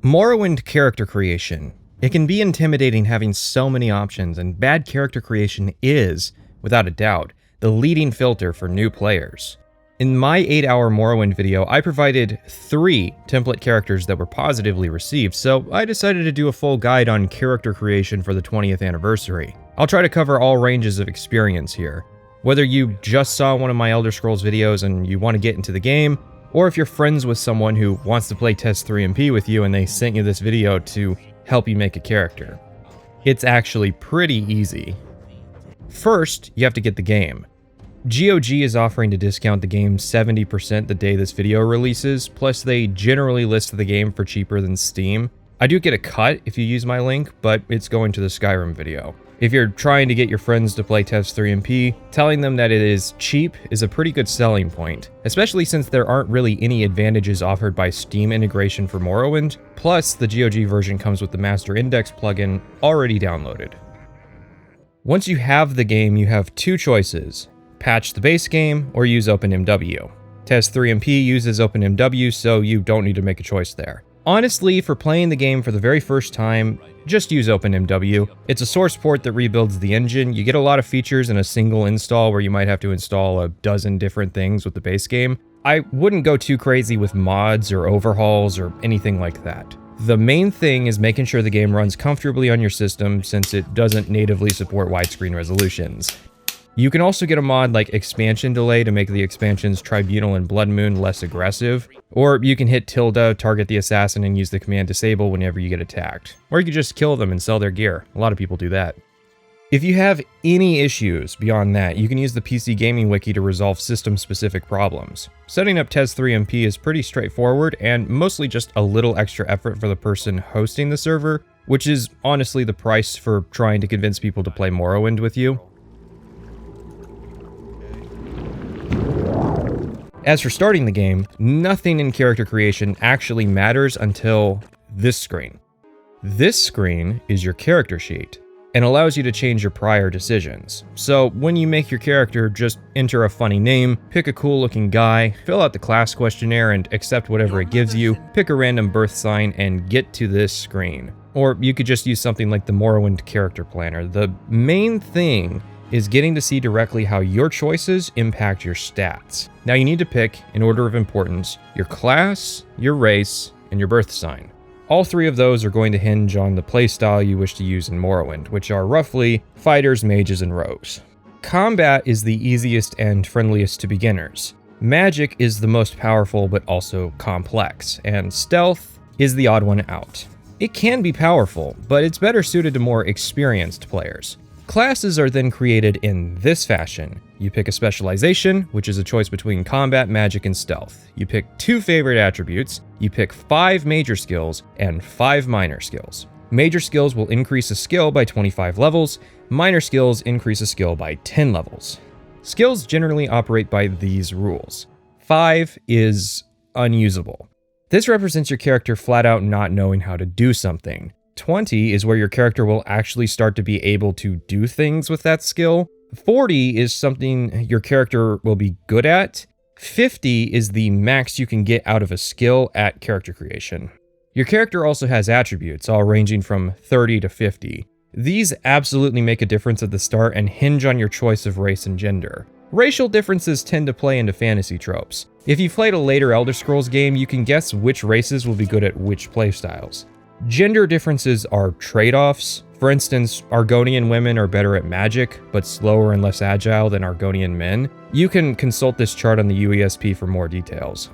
Morrowind character creation. It can be intimidating having so many options, and bad character creation is, without a doubt, the leading filter for new players. In my 8-hour Morrowind video, I provided 3 template characters that were positively received, so I decided to do a full guide on character creation for the 20th anniversary. I'll try to cover all ranges of experience here. Whether you just saw one of my Elder Scrolls videos and you want to get into the game, or if you're friends with someone who wants to play TES 3MP with you and they sent you this video to help you make a character. It's actually pretty easy. First, you have to get the game. GOG is offering to discount the game 70% the day this video releases, plus they generally list the game for cheaper than Steam. I do get a cut if you use my link, but it's going to the Skyrim video. If you're trying to get your friends to play TES 3MP, telling them that it is cheap is a pretty good selling point, especially since there aren't really any advantages offered by Steam integration for Morrowind, plus the GOG version comes with the Master Index plugin already downloaded. Once you have the game, you have 2 choices: patch the base game or use OpenMW. TES 3MP uses OpenMW, so you don't need to make a choice there. Honestly, for playing the game for the very first time, just use OpenMW. It's a source port that rebuilds the engine. You get a lot of features in a single install where you might have to install a dozen different things with the base game. I wouldn't go too crazy with mods or overhauls or anything like that. The main thing is making sure the game runs comfortably on your system since it doesn't natively support widescreen resolutions. You can also get a mod like Expansion Delay to make the expansions Tribunal and Blood Moon less aggressive, or you can hit tilde, target the assassin, and use the command Disable whenever you get attacked. Or you can just kill them and sell their gear. A lot of people do that. If you have any issues beyond that, you can use the PC Gaming Wiki to resolve system-specific problems. Setting up TES 3MP is pretty straightforward and mostly just a little extra effort for the person hosting the server, which is honestly the price for trying to convince people to play Morrowind with you. As for starting the game, nothing in character creation actually matters until this screen. This screen is your character sheet and allows you to change your prior decisions. So when you make your character, just enter a funny name, pick a cool looking guy, fill out the class questionnaire and accept whatever it gives you, pick a random birth sign and get to this screen. Or you could just use something like the Morrowind character planner. The main thing is getting to see directly how your choices impact your stats. Now you need to pick, in order of importance, your class, your race, and your birth sign. All 3 of those are going to hinge on the playstyle you wish to use in Morrowind, which are roughly fighters, mages, and rogues. Combat is the easiest and friendliest to beginners. Magic is the most powerful but also complex, and stealth is the odd one out. It can be powerful, but it's better suited to more experienced players. Classes are then created in this fashion. You pick a specialization, which is a choice between combat, magic, and stealth. You pick 2 favorite attributes, you pick 5 major skills, and 5 minor skills. Major skills will increase a skill by 25 levels, minor skills increase a skill by 10 levels. Skills generally operate by these rules. 5 is unusable. This represents your character flat out not knowing how to do something. 20 is where your character will actually start to be able to do things with that skill. 40 is something your character will be good at. 50 is the max you can get out of a skill at character creation. Your character also has attributes, all ranging from 30 to 50. These absolutely make a difference at the start and hinge on your choice of race and gender. Racial differences tend to play into fantasy tropes. If you've played a later Elder Scrolls game, you can guess which races will be good at which playstyles. Gender differences are trade-offs. For instance, Argonian women are better at magic, but slower and less agile than Argonian men. You can consult this chart on the UESP for more details.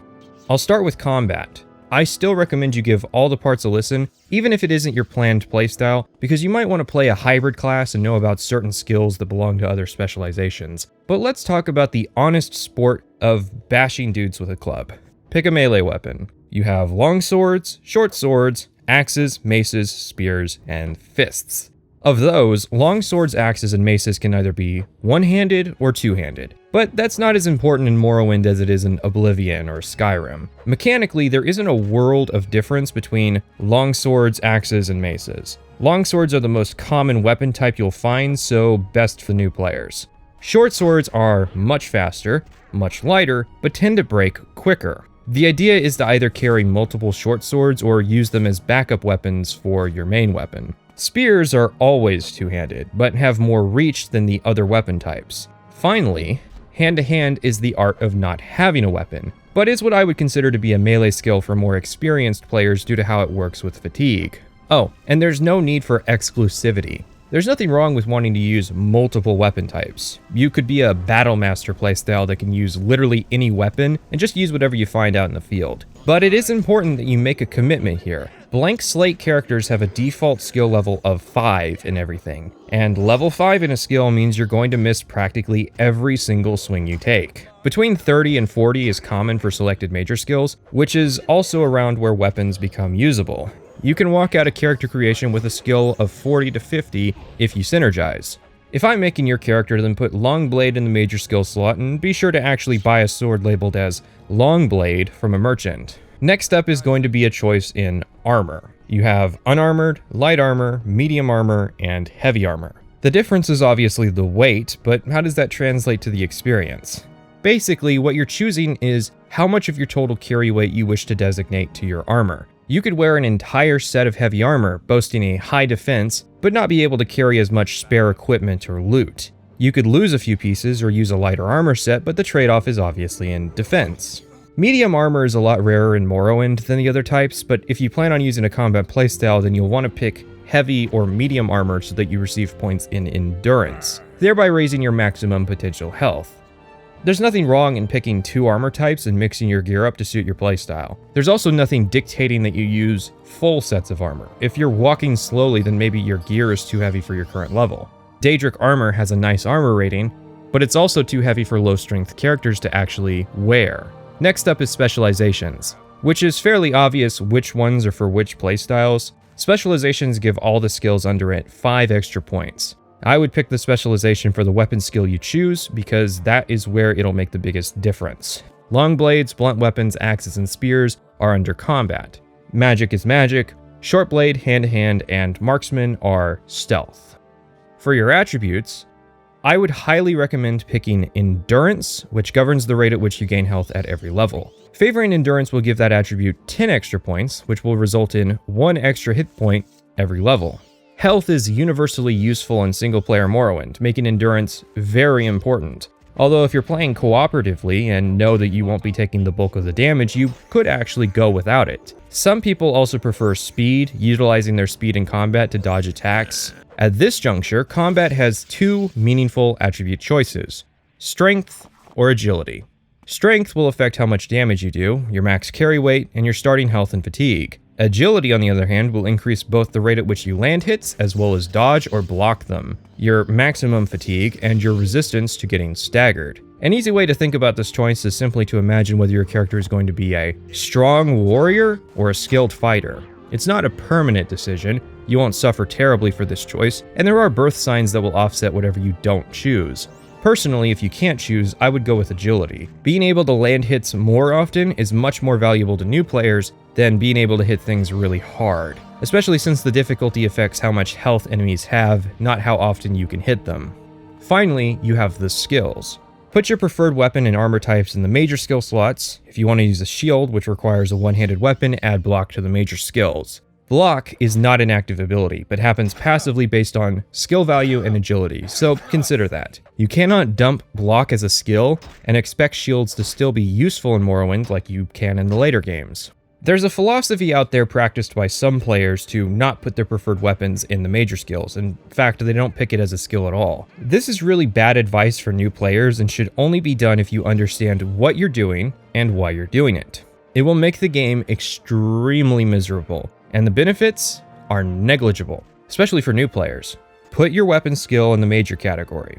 I'll start with combat. I still recommend you give all the parts a listen, even if it isn't your planned playstyle, because you might want to play a hybrid class and know about certain skills that belong to other specializations. But let's talk about the honest sport of bashing dudes with a club. Pick a melee weapon. You have long swords, short swords, axes, maces, spears, and fists. Of those, long swords, axes, and maces can either be one-handed or two-handed, but that's not as important in Morrowind as it is in Oblivion or Skyrim. Mechanically, there isn't a world of difference between long swords, axes, and maces. Long swords are the most common weapon type you'll find, so best for new players. Short swords are much faster, much lighter, but tend to break quicker. The idea is to either carry multiple short swords or use them as backup weapons for your main weapon. Spears are always two-handed, but have more reach than the other weapon types. Finally, hand-to-hand is the art of not having a weapon, but is what I would consider to be a melee skill for more experienced players due to how it works with fatigue. Oh, and there's no need for exclusivity. There's nothing wrong with wanting to use multiple weapon types. You could be a Battle Master playstyle that can use literally any weapon and just use whatever you find out in the field. But it is important that you make a commitment here. Blank slate characters have a default skill level of 5 in everything, and level 5 in a skill means you're going to miss practically every single swing you take. Between 30 and 40 is common for selected major skills, which is also around where weapons become usable. You can walk out a character creation with a skill of 40 to 50 if you synergize. If I'm making your character, then put Long Blade in the major skill slot and be sure to actually buy a sword labeled as Long Blade from a merchant. Next up is going to be a choice in armor. You have unarmored, light armor, medium armor, and heavy armor. The difference is obviously the weight, but how does that translate to the experience? Basically, what you're choosing is how much of your total carry weight you wish to designate to your armor. You could wear an entire set of heavy armor, boasting a high defense, but not be able to carry as much spare equipment or loot. You could lose a few pieces or use a lighter armor set, but the trade-off is obviously in defense. Medium armor is a lot rarer in Morrowind than the other types, but if you plan on using a combat playstyle, then you'll want to pick heavy or medium armor so that you receive points in endurance, thereby raising your maximum potential health. There's nothing wrong in picking 2 armor types and mixing your gear up to suit your playstyle. There's also nothing dictating that you use full sets of armor. If you're walking slowly, then maybe your gear is too heavy for your current level. Daedric armor has a nice armor rating, but it's also too heavy for low-strength characters to actually wear. Next up is specializations, which is fairly obvious which ones are for which playstyles. Specializations give all the skills under it 5 extra points. I would pick the specialization for the weapon skill you choose because that is where it'll make the biggest difference. Long blades, blunt weapons, axes, and spears are under combat. Magic is magic, short blade, hand-to-hand, and marksman are stealth. For your attributes, I would highly recommend picking endurance, which governs the rate at which you gain health at every level. Favoring endurance will give that attribute 10 extra points, which will result in 1 extra hit point every level. Health is universally useful in single-player Morrowind, making endurance very important. Although if you're playing cooperatively and know that you won't be taking the bulk of the damage, you could actually go without it. Some people also prefer speed, utilizing their speed in combat to dodge attacks. At this juncture, combat has 2 meaningful attribute choices: strength or agility. Strength will affect how much damage you do, your max carry weight, and your starting health and fatigue. Agility, on the other hand, will increase both the rate at which you land hits, as well as dodge or block them, your maximum fatigue, and your resistance to getting staggered. An easy way to think about this choice is simply to imagine whether your character is going to be a strong warrior or a skilled fighter. It's not a permanent decision, you won't suffer terribly for this choice, and there are birth signs that will offset whatever you don't choose. Personally, if you can't choose, I would go with agility. Being able to land hits more often is much more valuable to new players than being able to hit things really hard, especially since the difficulty affects how much health enemies have, not how often you can hit them. Finally, you have the skills. Put your preferred weapon and armor types in the major skill slots. If you want to use a shield, which requires a one-handed weapon, add block to the major skills. Block is not an active ability, but happens passively based on skill value and agility, so consider that. You cannot dump block as a skill and expect shields to still be useful in Morrowind like you can in the later games. There's a philosophy out there practiced by some players to not put their preferred weapons in the major skills. In fact, they don't pick it as a skill at all. This is really bad advice for new players and should only be done if you understand what you're doing and why you're doing it. It will make the game extremely miserable, and the benefits are negligible, especially for new players. Put your weapon skill in the major category.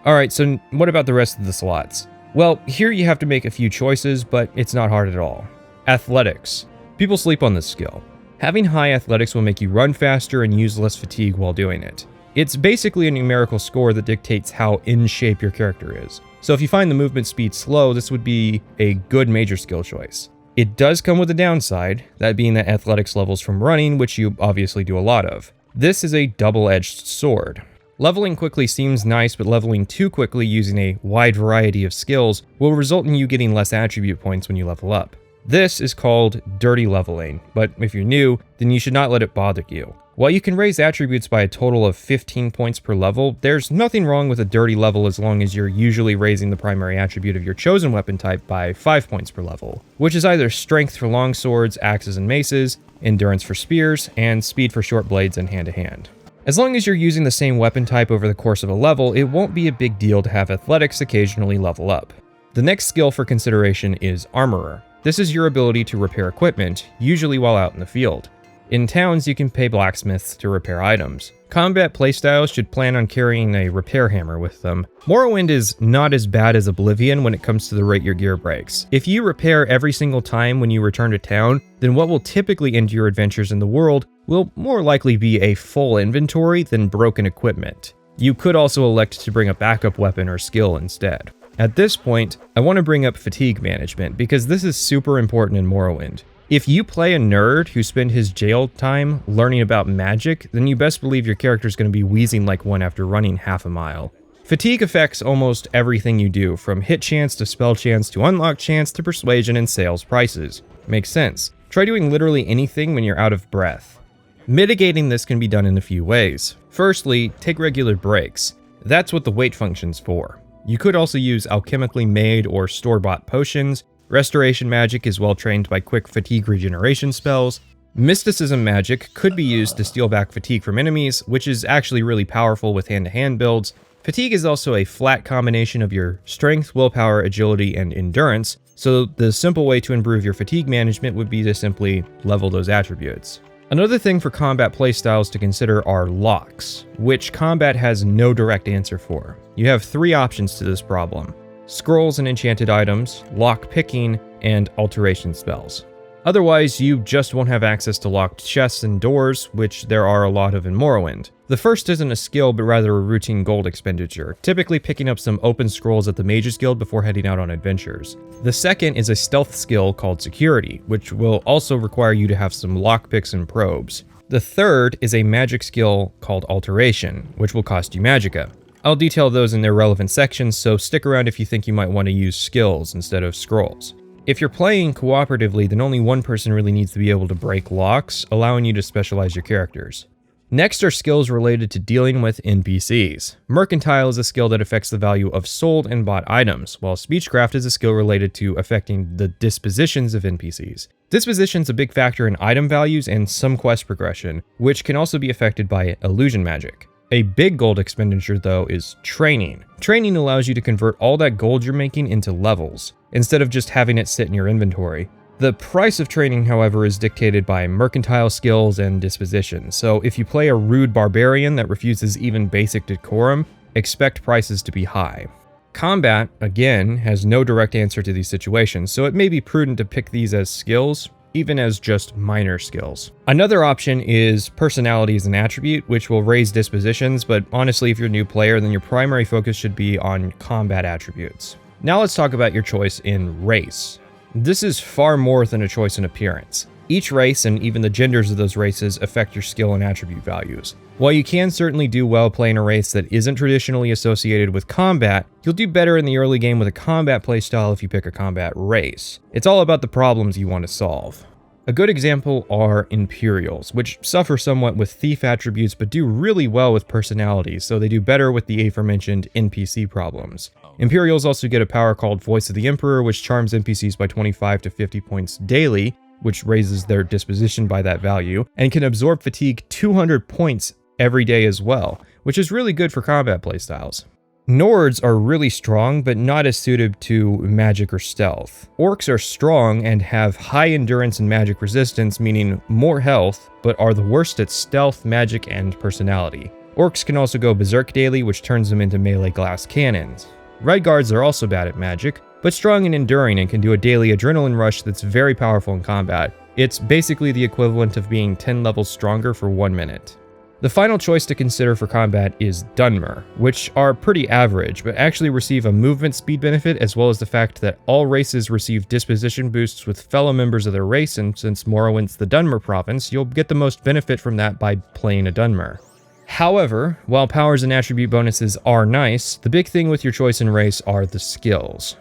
Alright, so what about the rest of the slots? Well, here you have to make a few choices, but it's not hard at all. Athletics. People sleep on this skill. Having high athletics will make you run faster and use less fatigue while doing it. It's basically a numerical score that dictates how in shape your character is. So if you find the movement speed slow, this would be a good major skill choice. It does come with a downside, that being that athletics levels from running, which you obviously do a lot of. This is a double-edged sword. Leveling quickly seems nice, but leveling too quickly using a wide variety of skills will result in you getting less attribute points when you level up. This is called dirty leveling, but if you're new, then you should not let it bother you. While you can raise attributes by a total of 15 points per level, there's nothing wrong with a dirty level as long as you're usually raising the primary attribute of your chosen weapon type by 5 points per level, which is either strength for long swords, axes, and maces, endurance for spears, and speed for short blades and hand-to-hand. As long as you're using the same weapon type over the course of a level, it won't be a big deal to have athletics occasionally level up. The next skill for consideration is Armorer. This is your ability to repair equipment, usually while out in the field. In towns, you can pay blacksmiths to repair items. Combat playstyles should plan on carrying a repair hammer with them. Morrowind is not as bad as Oblivion when it comes to the rate your gear breaks. If you repair every single time when you return to town, then what will typically end your adventures in the world will more likely be a full inventory than broken equipment. You could also elect to bring a backup weapon or skill instead. At this point, I want to bring up fatigue management because this is super important in Morrowind. If you play a nerd who spent his jail time learning about magic, then you best believe your character is going to be wheezing like one after running half a mile. Fatigue affects almost everything you do, from hit chance to spell chance to unlock chance to persuasion and sales prices. Makes sense. Try doing literally anything when you're out of breath. Mitigating this can be done in a few ways. Firstly, take regular breaks. That's what the wait function's for. You could also use alchemically made or store-bought potions. Restoration magic is well trained by quick fatigue regeneration spells. Mysticism magic could be used to steal back fatigue from enemies, which is actually really powerful with hand-to-hand builds. Fatigue is also a flat combination of your strength, willpower, agility, and endurance, so the simple way to improve your fatigue management would be to simply level those attributes. Another thing for combat playstyles to consider are locks, which combat has no direct answer for. You have 3 options to this problem: scrolls and enchanted items, lock picking, and alteration spells. Otherwise, you just won't have access to locked chests and doors, which there are a lot of in Morrowind. The first isn't a skill, but rather a routine gold expenditure, typically picking up some open scrolls at the Mages Guild before heading out on adventures. The second is a stealth skill called Security, which will also require you to have some lockpicks and probes. The third is a magic skill called Alteration, which will cost you magicka. I'll detail those in their relevant sections, so stick around if you think you might want to use skills instead of scrolls. If you're playing cooperatively, then only one person really needs to be able to break locks, allowing you to specialize your characters. Next are skills related to dealing with NPCs. Mercantile is a skill that affects the value of sold and bought items, while Speechcraft is a skill related to affecting the dispositions of NPCs. Disposition's a big factor in item values and some quest progression, which can also be affected by illusion magic. A big gold expenditure, though, is training. Training allows you to convert all that gold you're making into levels, instead of just having it sit in your inventory. The price of training, however, is dictated by mercantile skills and disposition, so if you play a rude barbarian that refuses even basic decorum, expect prices to be high. Combat, again, has no direct answer to these situations, so it may be prudent to pick these as skills, even as just minor skills. Another option is personality as an attribute, which will raise dispositions, but honestly, if you're a new player, then your primary focus should be on combat attributes. Now let's talk about your choice in race. This is far more than a choice in appearance. Each race, and even the genders of those races, affect your skill and attribute values. While you can certainly do well playing a race that isn't traditionally associated with combat, you'll do better in the early game with a combat playstyle if you pick a combat race. It's all about the problems you want to solve. A good example are Imperials, which suffer somewhat with thief attributes but do really well with personalities, so they do better with the aforementioned NPC problems. Imperials also get a power called Voice of the Emperor, which charms NPCs by 25 to 50 points daily, which raises their disposition by that value, and can absorb fatigue 200 points every day as well, which is really good for combat playstyles. Nords are really strong, but not as suited to magic or stealth. Orcs are strong and have high endurance and magic resistance, meaning more health, but are the worst at stealth, magic, and personality. Orcs can also go berserk daily, which turns them into melee glass cannons. Red Guards are also bad at magic, but strong and enduring and can do a daily adrenaline rush that's very powerful in combat. It's basically the equivalent of being 10 levels stronger for 1 minute. The final choice to consider for combat is Dunmer, which are pretty average, but actually receive a movement speed benefit, as well as the fact that all races receive disposition boosts with fellow members of their race, and since Morrowind's the Dunmer province, you'll get the most benefit from that by playing a Dunmer. However, while powers and attribute bonuses are nice, the big thing with your choice in race are the skills.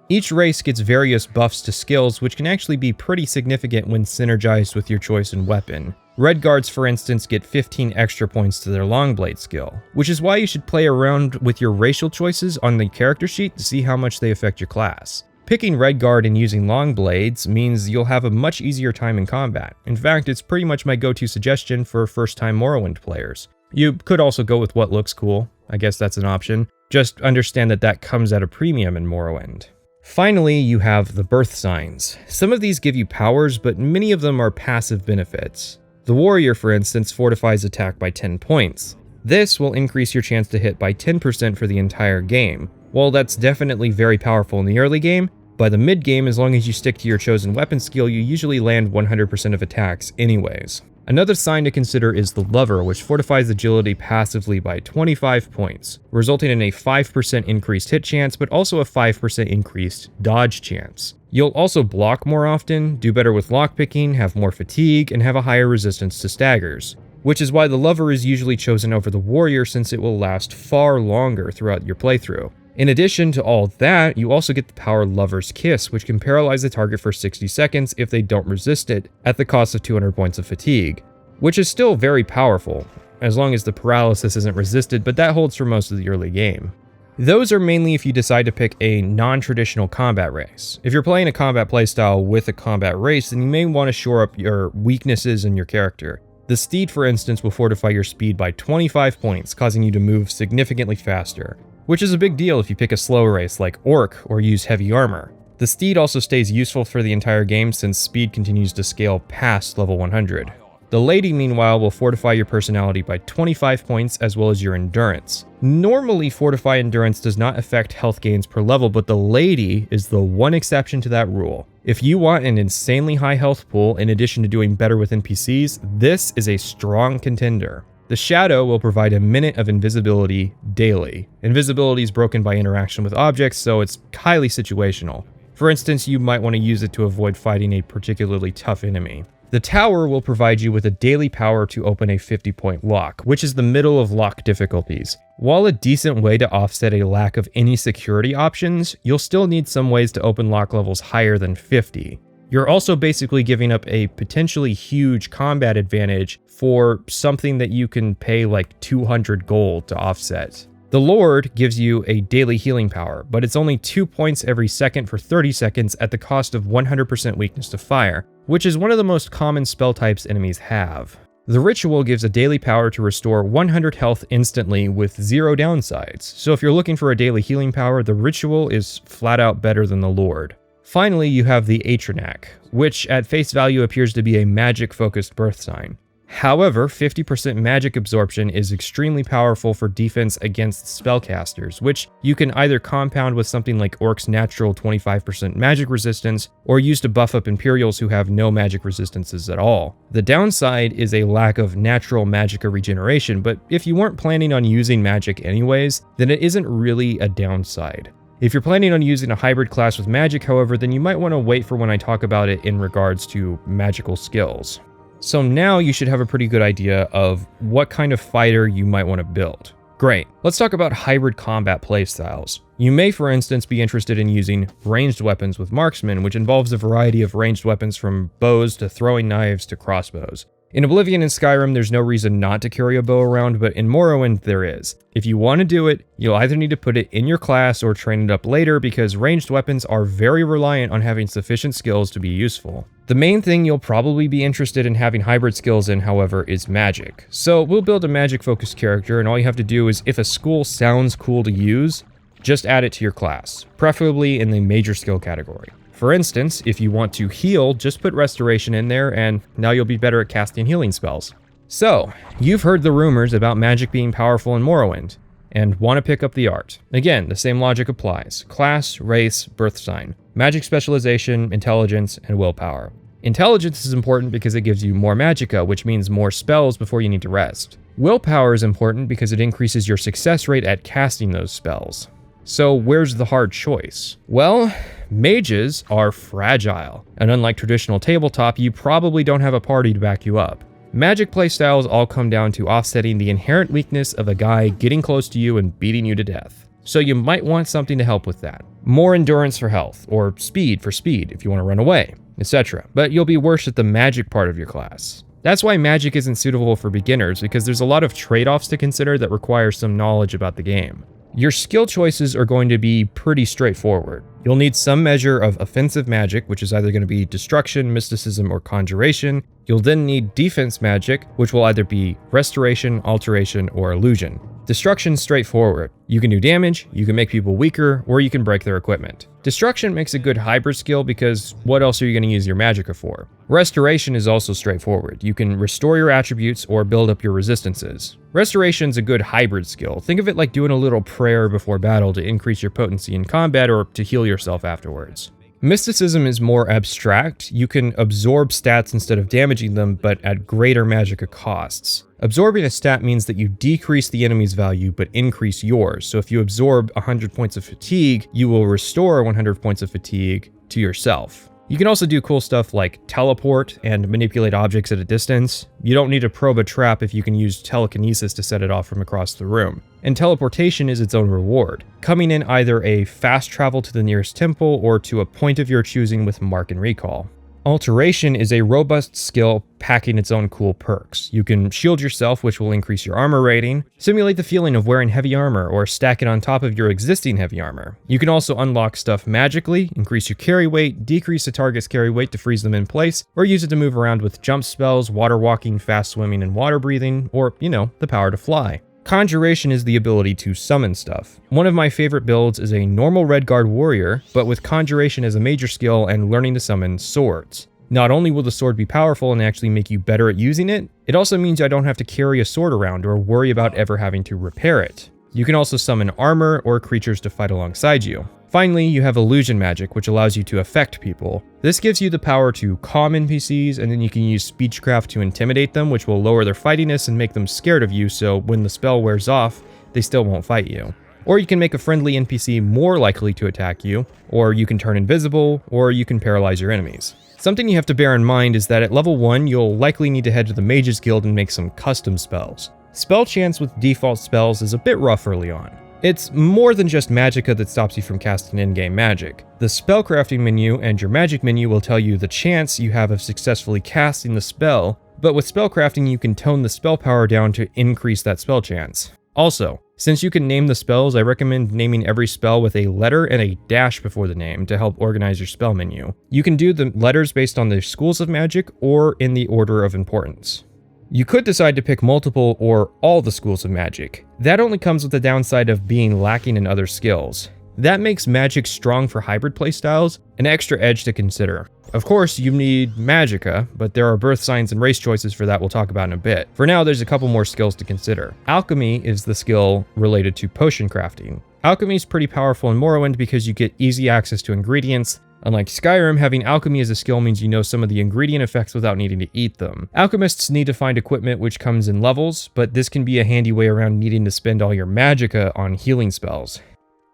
Each race gets various buffs to skills, which can actually be pretty significant when synergized with your choice in weapon. Red guards, for instance, get 15 extra points to their Longblade skill, which is why you should play around with your racial choices on the character sheet to see how much they affect your class. Picking Red Guard and using Longblades means you'll have a much easier time in combat. In fact, it's pretty much my go-to suggestion for first-time Morrowind players. You could also go with what looks cool. I guess that's an option. Just understand that that comes at a premium in Morrowind. Finally, you have the birth signs. Some of these give you powers, but many of them are passive benefits. The Warrior, for instance, fortifies attack by 10 points. This will increase your chance to hit by 10% for the entire game. While that's definitely very powerful in the early game, by the mid-game, as long as you stick to your chosen weapon skill, you usually land 100% of attacks anyways. Another sign to consider is the Lover, which fortifies agility passively by 25 points, resulting in a 5% increased hit chance, but also a 5% increased dodge chance. You'll also block more often, do better with lockpicking, have more fatigue, and have a higher resistance to staggers, which is why the Lover is usually chosen over the Warrior since it will last far longer throughout your playthrough. In addition to all that, you also get the power Lover's Kiss, which can paralyze the target for 60 seconds if they don't resist it, at the cost of 200 points of fatigue, which is still very powerful, as long as the paralysis isn't resisted, but that holds for most of the early game. Those are mainly if you decide to pick a non-traditional combat race. If you're playing a combat playstyle with a combat race, then you may want to shore up your weaknesses in your character. The Steed, for instance, will fortify your speed by 25 points, causing you to move significantly faster, which is a big deal if you pick a slow race like Orc or use heavy armor. The Steed also stays useful for the entire game since speed continues to scale past level 100. The Lady, meanwhile, will fortify your personality by 25 points as well as your endurance. Normally, fortify endurance does not affect health gains per level, but the Lady is the one exception to that rule. If you want an insanely high health pool in addition to doing better with NPCs, this is a strong contender. The Shadow will provide a minute of invisibility daily. Invisibility is broken by interaction with objects, so it's highly situational. For instance, you might want to use it to avoid fighting a particularly tough enemy. The Tower will provide you with a daily power to open a 50-point lock, which is the middle of lock difficulties. While a decent way to offset a lack of any security options, you'll still need some ways to open lock levels higher than 50. You're also basically giving up a potentially huge combat advantage for something that you can pay like 200 gold to offset. The Lord gives you a daily healing power, but it's only 2 points every second for 30 seconds at the cost of 100% weakness to fire, which is one of the most common spell types enemies have. The Ritual gives a daily power to restore 100 health instantly with 0 downsides, so if you're looking for a daily healing power, the Ritual is flat out better than the Lord. Finally, you have the Atronak, which at face value appears to be a magic-focused birth sign. However, 50% magic absorption is extremely powerful for defense against spellcasters, which you can either compound with something like Orc's natural 25% magic resistance, or use to buff up Imperials who have no magic resistances at all. The downside is a lack of natural magicka regeneration, but if you weren't planning on using magic anyways, then it isn't really a downside. If you're planning on using a hybrid class with magic, however, then you might want to wait for when I talk about it in regards to magical skills. So now you should have a pretty good idea of what kind of fighter you might want to build. Great, let's talk about hybrid combat playstyles. You may, for instance, be interested in using ranged weapons with marksmen, which involves a variety of ranged weapons from bows to throwing knives to crossbows. In Oblivion and Skyrim, there's no reason not to carry a bow around, but in Morrowind, there is. If you want to do it, you'll either need to put it in your class or train it up later because ranged weapons are very reliant on having sufficient skills to be useful. The main thing you'll probably be interested in having hybrid skills in, however, is magic. So we'll build a magic-focused character, and all you have to do is, if a school sounds cool to use, just add it to your class, preferably in the major skill category. For instance, if you want to heal, just put Restoration in there, and now you'll be better at casting healing spells. So, you've heard the rumors about magic being powerful in Morrowind, and want to pick up the art. Again, the same logic applies. Class, race, birth sign, magic specialization, intelligence, and willpower. Intelligence is important because it gives you more magicka, which means more spells before you need to rest. Willpower is important because it increases your success rate at casting those spells. So where's the hard choice? Well, mages are fragile, and unlike traditional tabletop, you probably don't have a party to back you up. Magic playstyles all come down to offsetting the inherent weakness of a guy getting close to you and beating you to death. so you might want something to help with that. More endurance for health, or speed for speed if you want to run away, etc. But you'll be worse at the magic part of your class. That's why magic isn't suitable for beginners, because there's a lot of trade-offs to consider that require some knowledge about the game. Your skill choices are going to be pretty straightforward. You'll need some measure of offensive magic, which is either going to be destruction, mysticism, or conjuration. You'll then need defense magic, which will either be restoration, alteration, or illusion. Destruction's straightforward. You can do damage, you can make people weaker, or you can break their equipment. Destruction makes a good hybrid skill because what else are you going to use your magicka for? Restoration is also straightforward. You can restore your attributes or build up your resistances. Restoration's a good hybrid skill. Think of it like doing a little prayer before battle to increase your potency in combat or to heal yourself afterwards. Mysticism is more abstract. You can absorb stats instead of damaging them, but at greater magicka costs. Absorbing a stat means that you decrease the enemy's value, but increase yours. So if you absorb 100 points of fatigue, you will restore 100 points of fatigue to yourself. You can also do cool stuff like teleport and manipulate objects at a distance. You don't need to probe a trap if you can use telekinesis to set it off from across the room. And teleportation is its own reward, coming in either a fast travel to the nearest temple or to a point of your choosing with mark and recall. Alteration is a robust skill packing its own cool perks. You can shield yourself, which will increase your armor rating, simulate the feeling of wearing heavy armor, or stack it on top of your existing heavy armor. You can also unlock stuff magically, increase your carry weight, decrease a target's carry weight to freeze them in place, or use it to move around with jump spells, water walking, fast swimming, and water breathing, or, the power to fly. Conjuration is the ability to summon stuff. One of my favorite builds is a normal Redguard warrior, but with conjuration as a major skill and learning to summon swords. Not only will the sword be powerful and actually make you better at using it, it also means I don't have to carry a sword around or worry about ever having to repair it. You can also summon armor or creatures to fight alongside you. Finally, you have illusion magic, which allows you to affect people. This gives you the power to calm NPCs, and then you can use speechcraft to intimidate them, which will lower their fightiness and make them scared of you, so when the spell wears off, they still won't fight you. Or you can make a friendly NPC more likely to attack you, or you can turn invisible, or you can paralyze your enemies. Something you have to bear in mind is that at level 1, you'll likely need to head to the Mages Guild and make some custom spells. Spell chance with default spells is a bit rough early on. It's more than just magicka that stops you from casting in-game magic. The spellcrafting menu and your magic menu will tell you the chance you have of successfully casting the spell, but with spellcrafting you can tone the spell power down to increase that spell chance. Also, since you can name the spells, I recommend naming every spell with a letter and a dash before the name to help organize your spell menu. You can do the letters based on the schools of magic or in the order of importance. You could decide to pick multiple or all the schools of magic. That only comes with the downside of being lacking in other skills. That makes magic strong for hybrid playstyles, an extra edge to consider. Of course, you need magicka, but there are birth signs and race choices for that we'll talk about in a bit. For now, there's a couple more skills to consider. Alchemy is the skill related to potion crafting. Alchemy is pretty powerful in Morrowind because you get easy access to ingredients. Unlike Skyrim, having alchemy as a skill means you know some of the ingredient effects without needing to eat them. Alchemists need to find equipment which comes in levels, but this can be a handy way around needing to spend all your magicka on healing spells.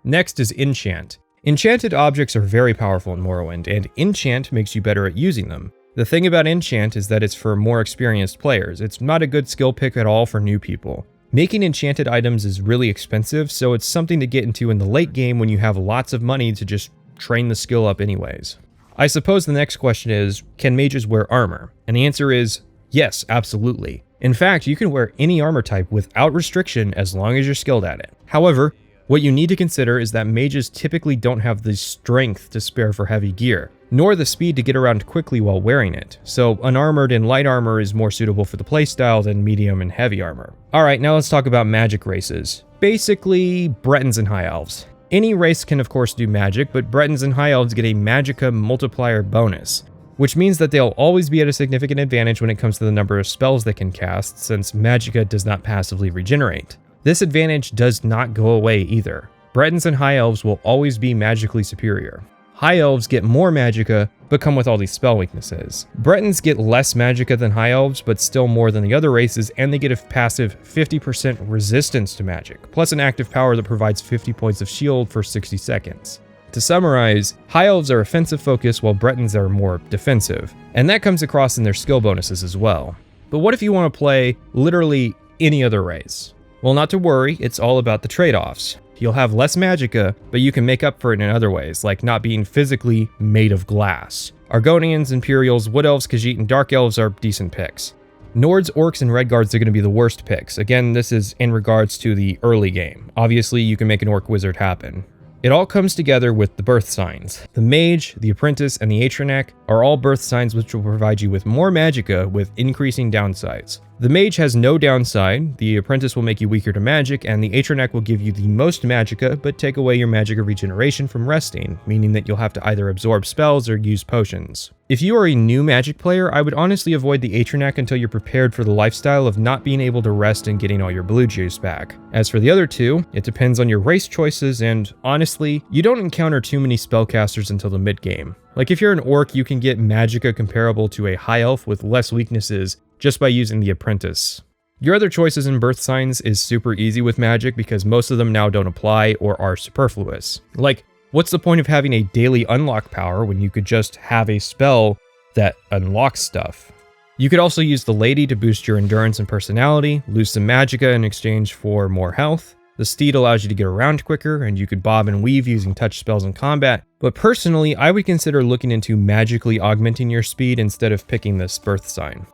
Next is enchant. Enchanted objects are very powerful in Morrowind, and enchant makes you better at using them. The thing about enchant is that it's for more experienced players. It's not a good skill pick at all for new people. Making enchanted items is really expensive, so it's something to get into in the late game when you have lots of money to just train the skill up anyways. I suppose the next question is, can mages wear armor? And the answer is yes, absolutely. In fact, you can wear any armor type without restriction as long as you're skilled at it. However, what you need to consider is that mages typically don't have the strength to spare for heavy gear, nor the speed to get around quickly while wearing it, so unarmored and light armor is more suitable for the playstyle than medium and heavy armor. Alright, now let's talk about magic races. Basically, Bretons and High Elves. Any race can of course do magic, but Bretons and High Elves get a magicka multiplier bonus, which means that they'll always be at a significant advantage when it comes to the number of spells they can cast, since magicka does not passively regenerate. This advantage does not go away either. Bretons and High Elves will always be magically superior. High Elves get more magicka, but come with all these spell weaknesses. Bretons get less magicka than High Elves, but still more than the other races, and they get a passive 50% resistance to magic, plus an active power that provides 50 points of shield for 60 seconds. To summarize, High Elves are offensive focused while Bretons are more defensive, and that comes across in their skill bonuses as well. But what if you want to play literally any other race? Well, not to worry, it's all about the trade-offs. You'll have less magicka, but you can make up for it in other ways, like not being physically made of glass. Argonians, Imperials, Wood Elves, Khajiit, and Dark Elves are decent picks. Nords, Orcs, and Redguards are going to be the worst picks. Again, this is in regards to the early game. Obviously, you can make an Orc Wizard happen. It all comes together with the birth signs. The Mage, the Apprentice, and the Atronek are all birth signs which will provide you with more magicka with increasing downsides. The Mage has no downside, the Apprentice will make you weaker to magic, and the Atronek will give you the most magicka but take away your magicka regeneration from resting, meaning that you'll have to either absorb spells or use potions. If you are a new Magic player, I would honestly avoid the Atronek until you're prepared for the lifestyle of not being able to rest and getting all your blue juice back. As for the other two, it depends on your race choices, and honestly, you don't encounter too many spellcasters until the mid-game. Like if you're an Orc, you can get magicka comparable to a High Elf with less weaknesses just by using the Apprentice. Your other choices in birth signs is super easy with magic because most of them now don't apply or are superfluous. Like, what's the point of having a daily unlock power when you could just have a spell that unlocks stuff? You could also use the Lady to boost your endurance and personality, lose some magicka in exchange for more health. The Steed allows you to get around quicker, and you could bob and weave using touch spells in combat. But personally, I would consider looking into magically augmenting your speed instead of picking this birth sign.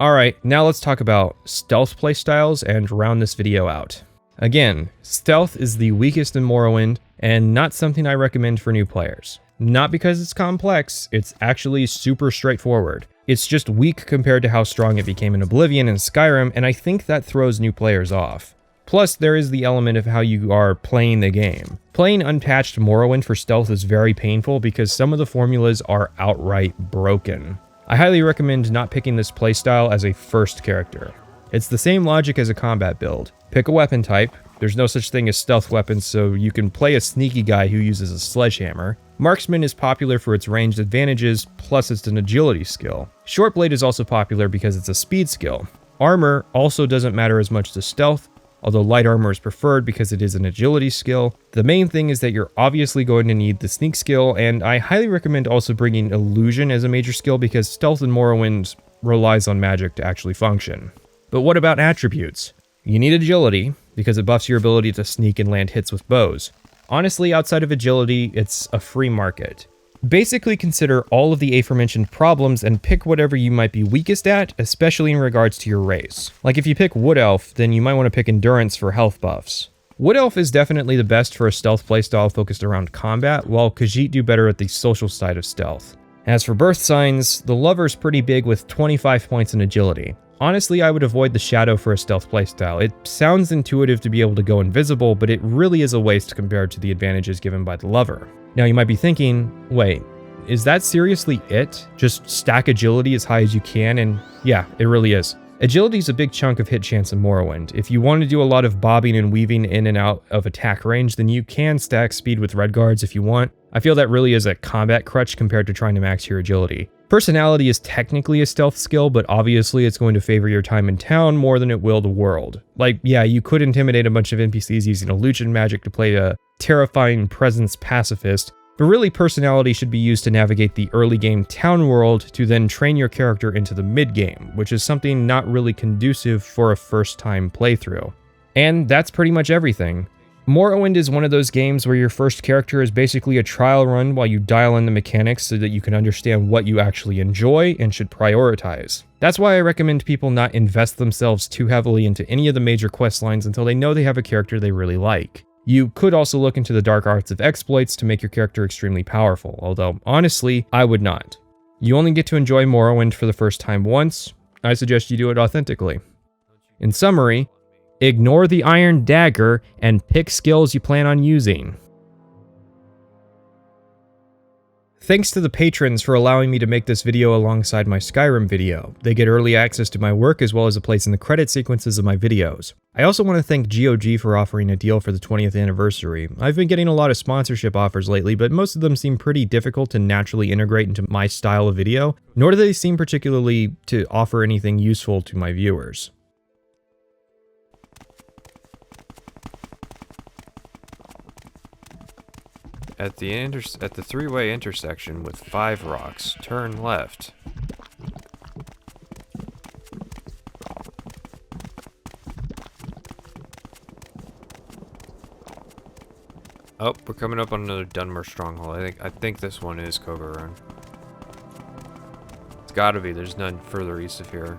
Alright, now let's talk about stealth playstyles and round this video out. Again, stealth is the weakest in Morrowind, and not something I recommend for new players. Not because it's complex, it's actually super straightforward. It's just weak compared to how strong it became in Oblivion and Skyrim, and I think that throws new players off. Plus, there is the element of how you are playing the game. Playing unpatched Morrowind for stealth is very painful because some of the formulas are outright broken. I highly recommend not picking this playstyle as a first character. It's the same logic as a combat build. Pick a weapon type. There's no such thing as stealth weapons, so you can play a sneaky guy who uses a sledgehammer. Marksman is popular for its ranged advantages, plus it's an agility skill. Shortblade is also popular because it's a speed skill. Armor also doesn't matter as much to stealth, although light armor is preferred because it is an agility skill. The main thing is that you're obviously going to need the sneak skill, and I highly recommend also bringing illusion as a major skill because stealth in Morrowind relies on magic to actually function. But what about attributes? You need agility, because it buffs your ability to sneak and land hits with bows. Honestly, outside of agility, it's a free market. Basically consider all of the aforementioned problems and pick whatever you might be weakest at, especially in regards to your race. Like if you pick Wood Elf, then you might want to pick Endurance for health buffs. Wood Elf is definitely the best for a stealth playstyle focused around combat, while Khajiit do better at the social side of stealth. As for birth signs, the Lover's pretty big with 25 points in agility. Honestly, I would avoid the Shadow for a stealth playstyle. It sounds intuitive to be able to go invisible, but it really is a waste compared to the advantages given by the Lover. Now you might be thinking, wait, is that seriously it? Just stack agility as high as you can, and yeah, it really is. Agility is a big chunk of hit chance in Morrowind. If you want to do a lot of bobbing and weaving in and out of attack range, then you can stack speed with Redguards if you want. I feel that really is a combat crutch compared to trying to max your agility. Personality is technically a stealth skill, but obviously it's going to favor your time in town more than it will the world. Like, yeah, you could intimidate a bunch of NPCs using illusion magic to play a terrifying presence pacifist, but really personality should be used to navigate the early game town world to then train your character into the mid game, which is something not really conducive for a first time playthrough. And that's pretty much everything. Morrowind is one of those games where your first character is basically a trial run while you dial in the mechanics so that you can understand what you actually enjoy and should prioritize. That's why I recommend people not invest themselves too heavily into any of the major quest lines until they know they have a character they really like. You could also look into the dark arts of exploits to make your character extremely powerful, although honestly, I would not. You only get to enjoy Morrowind for the first time once. I suggest you do it authentically. In summary, ignore the Iron Dagger and pick skills you plan on using. Thanks to the patrons for allowing me to make this video alongside my Skyrim video. They get early access to my work as well as a place in the credit sequences of my videos. I also want to thank GOG for offering a deal for the 20th anniversary. I've been getting a lot of sponsorship offers lately, but most of them seem pretty difficult to naturally integrate into my style of video, nor do they seem particularly to offer anything useful to my viewers. At the three-way intersection with 5 rocks, turn left. Oh, we're coming up on another Dunmer stronghold. I think this one is Kogarun. It's gotta be. There's none further east of here.